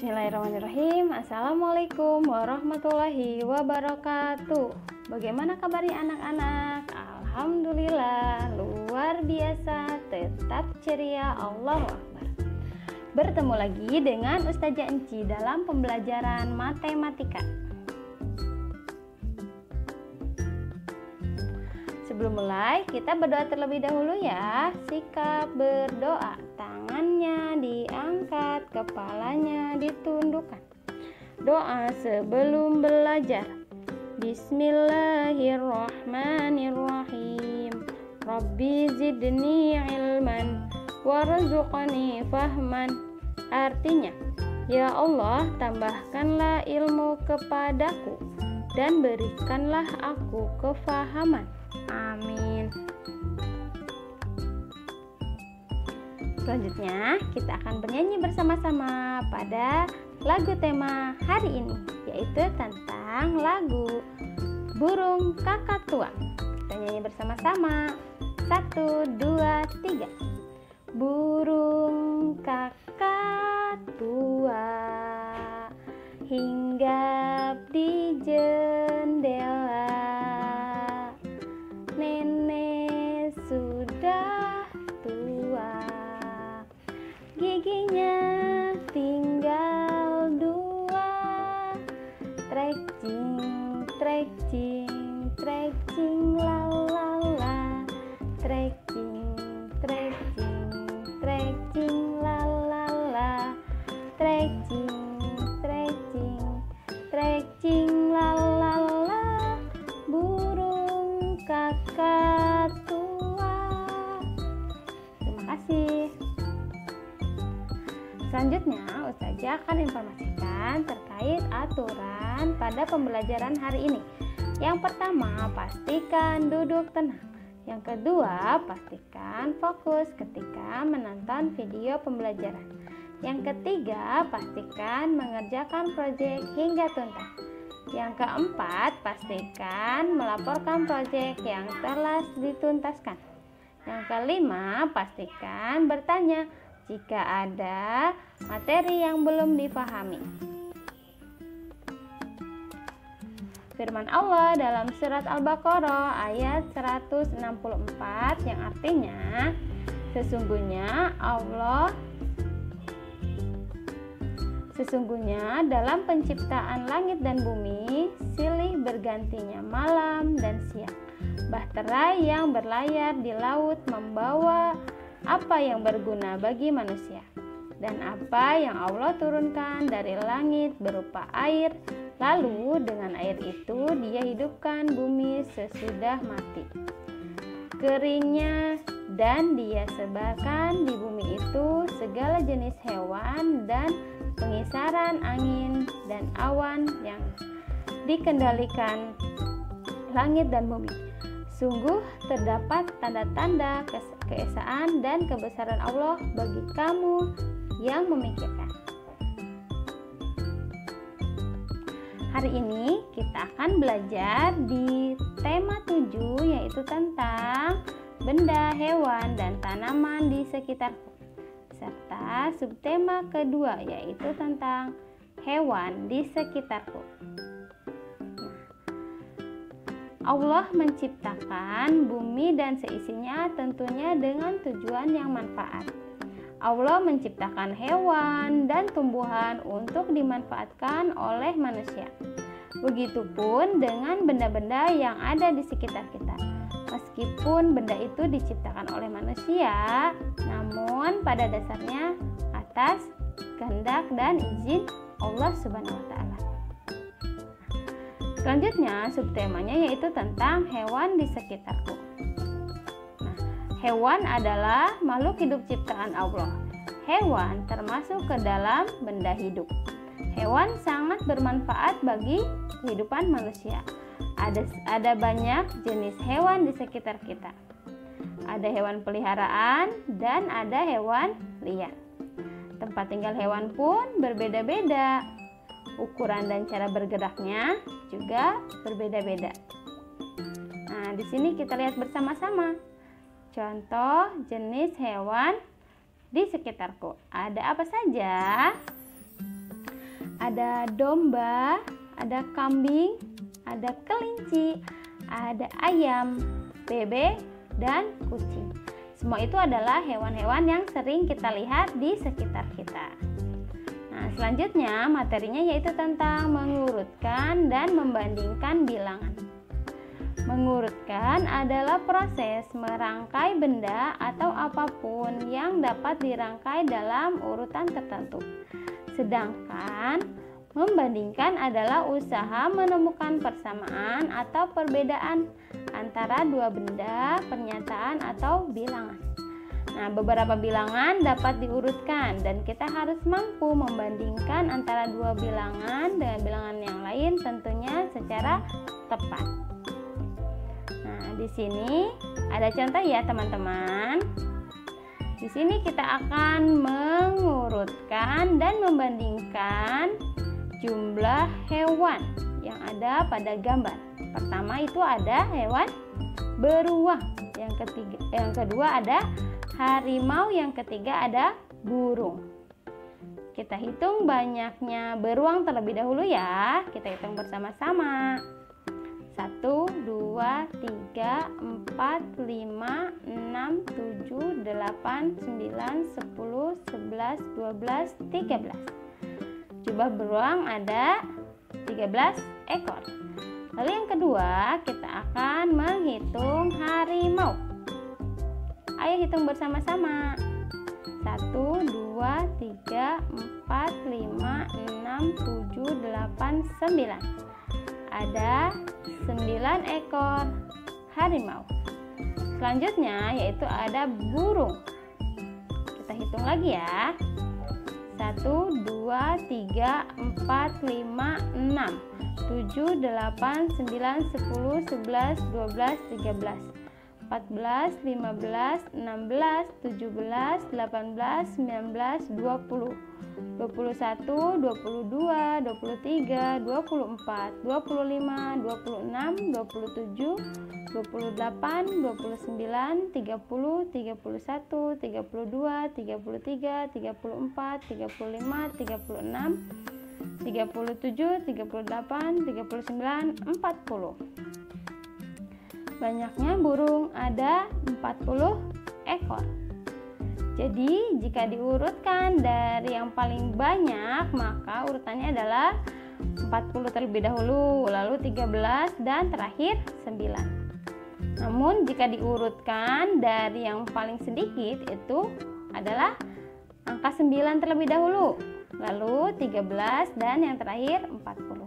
Bismillahirrahmanirrahim. Assalamualaikum warahmatullahi wabarakatuh. Bagaimana kabarnya anak-anak? Alhamdulillah, luar biasa, tetap ceria, Allahu Akbar. Bertemu lagi dengan Ustazah Enci dalam pembelajaran matematika. Sebelum mulai, kita berdoa terlebih dahulu ya. Sikap berdoa, tangannya diangkat, kepalanya ditundukkan. Doa sebelum belajar. Bismillahirrahmanirrahim. Rabbi zidni ilman warzuqni fahman. Artinya, ya Allah, tambahkanlah ilmu kepadaku dan berikanlah aku kefahaman. Amin. Selanjutnya kita akan bernyanyi bersama-sama pada lagu tema hari ini, yaitu tentang lagu Burung Kakak Tua. Kita nyanyi bersama-sama. 1, 2, 3. Burung kakak tua hinggap di jendela. Nenek sudah tua, giginya tinggal 2. Trekcing, trekcing, trekcing, la la la. Trekcing, trekcing, trekcing, la la la. Trekcing, trekcing, trekcing, la la la. Burung kakak tua. Terima kasih. Selanjutnya, Ustazah akan informasikan terkait aturan pada pembelajaran hari ini. Yang pertama, pastikan duduk tenang. Yang kedua, pastikan fokus ketika menonton video pembelajaran. Yang ketiga, pastikan mengerjakan proyek hingga tuntas. Yang keempat, pastikan melaporkan proyek yang telah dituntaskan. Yang kelima, pastikan bertanya jika ada materi yang belum dipahami. Firman Allah dalam surat Al-Baqarah ayat 164 yang artinya, Sesungguhnya dalam penciptaan langit dan bumi, silih bergantinya malam dan siang. Bahtera yang berlayar di laut membawa apa yang berguna bagi manusia. Dan apa yang Allah turunkan dari langit berupa air, lalu dengan air itu dia hidupkan bumi sesudah mati. Keringnya dan dia sebarkan di bumi itu segala jenis hewan dan pengisaran angin dan awan yang dikendalikan langit dan bumi. Sungguh terdapat tanda-tanda keesaan dan kebesaran Allah bagi kamu yang memikirkan. Hari ini kita akan belajar di tema 7, yaitu tentang benda, hewan, dan tanaman di sekitarku, serta subtema kedua, yaitu tentang hewan di sekitarku. Allah menciptakan bumi dan seisinya tentunya dengan tujuan yang manfaat. Allah menciptakan hewan dan tumbuhan untuk dimanfaatkan oleh manusia. Begitupun dengan benda-benda yang ada di sekitar kita. Meskipun benda itu diciptakan oleh manusia, namun pada dasarnya atas kehendak dan izin Allah Subhanahu wa Ta'ala. Selanjutnya, subtemanya yaitu tentang hewan di sekitarku. Nah, hewan adalah makhluk hidup ciptaan Allah. Hewan termasuk ke dalam benda hidup. Hewan sangat bermanfaat bagi kehidupan manusia. Ada banyak jenis hewan di sekitar kita. Ada hewan peliharaan dan ada hewan liar. Tempat tinggal hewan pun berbeda-beda. Ukuran dan cara bergeraknya juga berbeda-beda. Nah, di sini kita lihat bersama-sama. Contoh jenis hewan di sekitarku. Ada apa saja? ada domba, ada kambing, ada kelinci, ada ayam, bebek, dan kucing. Semua itu adalah hewan-hewan yang sering kita lihat di sekitar kita. Nah, selanjutnya materinya yaitu tentang mengurutkan dan membandingkan bilangan. Mengurutkan adalah proses merangkai benda atau apapun yang dapat dirangkai dalam urutan tertentu. Sedangkan membandingkan adalah usaha menemukan persamaan atau perbedaan antara dua benda, pernyataan, atau bilangan. Nah, beberapa bilangan dapat diurutkan dan kita harus mampu membandingkan antara dua bilangan dengan bilangan yang lain tentunya secara tepat. Nah, di sini ada contoh ya teman-teman. Di sini kita akan mengurutkan dan membandingkan jumlah hewan yang ada pada gambar. Pertama itu ada hewan beruang, yang kedua ada harimau, yang ketiga ada burung. Kita hitung banyaknya beruang terlebih dahulu ya. Kita hitung bersama-sama. 1, 2, 3, 4, 5, 6, 7, 8, 9, 10, 11, 12, 13. Jumlah beruang ada 13 ekor. Lalu yang kedua, kita akan menghitung harimau. Ayo hitung bersama-sama. 1, 2, 3, 4, 5, 6, 7, 8, 9. Ada 9 ekor harimau. Selanjutnya yaitu ada burung. Kita hitung lagi ya. 1, 2, 3, 4, 5, 6, 7, 8, 9, 10, 11, 12, 13, 14, 15, 16, 17, 18, 19, 20, 21, 22, 23, 24, 25, 26, 27, 28, 29, 30, 31, 32, 33, 34, 35, 36, 37, 38, 39, 40. Banyaknya burung ada 40 ekor. Jadi jika diurutkan dari yang paling banyak, maka urutannya adalah 40 terlebih dahulu, lalu 13 dan terakhir 9. Namun jika diurutkan dari yang paling sedikit itu adalah angka 9 terlebih dahulu, lalu 13 dan yang terakhir 40.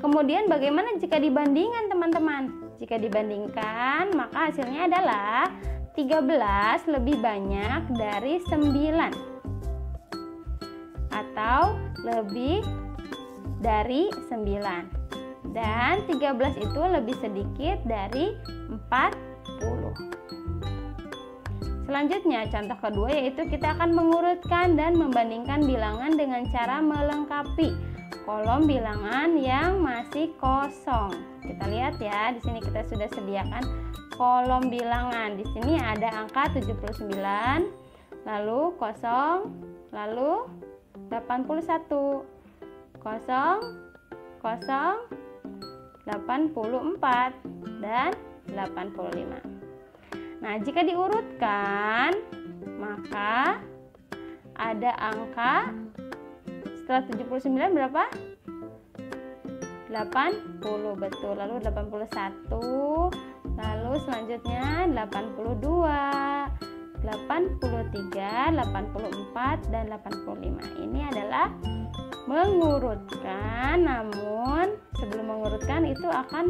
Kemudian bagaimana jika dibandingkan teman-teman? Jika dibandingkan maka hasilnya adalah 13 lebih banyak dari 9 atau lebih dari 9 dan 13 itu lebih sedikit dari 40. Selanjutnya contoh kedua yaitu kita akan mengurutkan dan membandingkan bilangan dengan cara melengkapi kolom bilangan yang masih kosong. Kita lihat ya, di sini kita sudah sediakan kolom bilangan. Di sini ada angka 79, lalu kosong, lalu 81, kosong, kosong, 84 dan 85. Nah, jika diurutkan maka ada angka setelah 79 berapa? 80, betul. Lalu 81, lalu selanjutnya 82, 83, 84 dan 85. Ini adalah mengurutkan, namun sebelum mengurutkan itu akan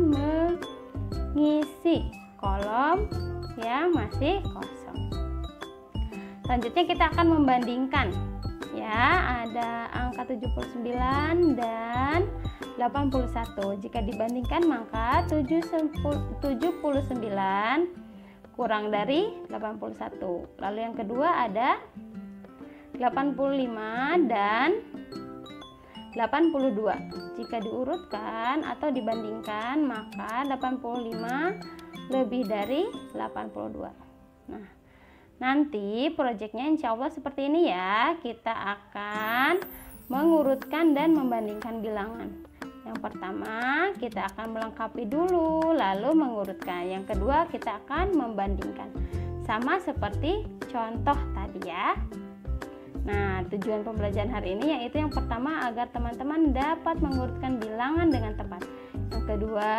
mengisi kolom yang masih kosong. Selanjutnya kita akan membandingkan ya, ada angka 79 dan 81. Jika dibandingkan maka 79 kurang dari 81. Lalu yang kedua ada 85 dan 82. Jika diurutkan atau dibandingkan maka 85 lebih dari 82. Nah, nanti proyeknya insya Allah seperti ini ya. Kita akan mengurutkan dan membandingkan bilangan. Yang pertama, kita akan melengkapi dulu, lalu mengurutkan. Yang kedua, kita akan membandingkan. Sama seperti contoh tadi ya. Nah, tujuan pembelajaran hari ini yaitu yang pertama agar teman-teman dapat mengurutkan bilangan dengan tepat. Yang kedua,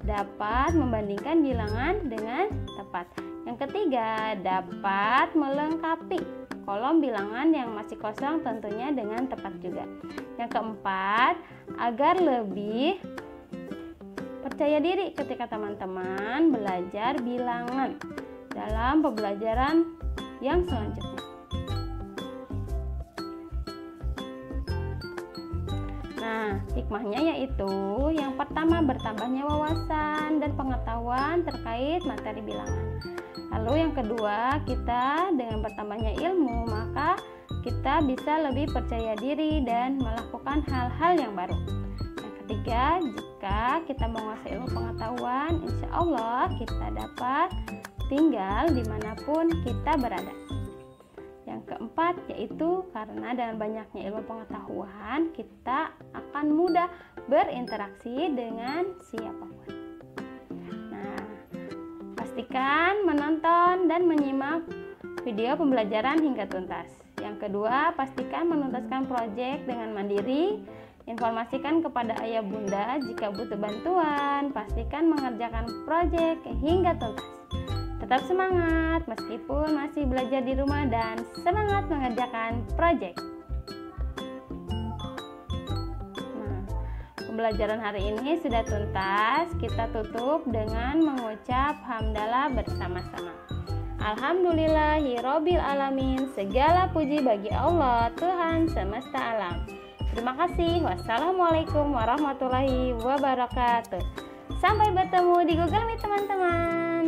dapat membandingkan bilangan dengan tepat. Yang ketiga, dapat melengkapi kolom bilangan yang masih kosong tentunya dengan tepat juga. Yang keempat, agar lebih percaya diri ketika teman-teman belajar bilangan dalam pembelajaran yang selanjutnya. Nah, hikmahnya yaitu yang pertama, bertambahnya wawasan dan pengetahuan terkait materi bilangan. Lalu yang kedua, kita dengan bertambahnya ilmu, maka kita bisa lebih percaya diri dan melakukan hal-hal yang baru. Yang ketiga, jika kita menguasai ilmu pengetahuan, insya Allah kita dapat tinggal dimanapun kita berada. Yang keempat, yaitu karena dengan banyaknya ilmu pengetahuan, kita akan mudah berinteraksi dengan siapapun. Nah, pastikan menonton dan menyimak video pembelajaran hingga tuntas. Yang kedua, pastikan menuntaskan proyek dengan mandiri. Informasikan kepada ayah bunda jika butuh bantuan. Pastikan mengerjakan proyek hingga tuntas. Tetap semangat meskipun masih belajar di rumah dan semangat mengerjakan proyek. Nah, pembelajaran hari ini sudah tuntas. Kita tutup dengan mengucap hamdalah bersama-sama. Alhamdulillahirabbil alamin. Segala puji bagi Allah, Tuhan semesta alam. Terima kasih. Wassalamualaikum warahmatullahi wabarakatuh. Sampai bertemu di Google Meet teman-teman.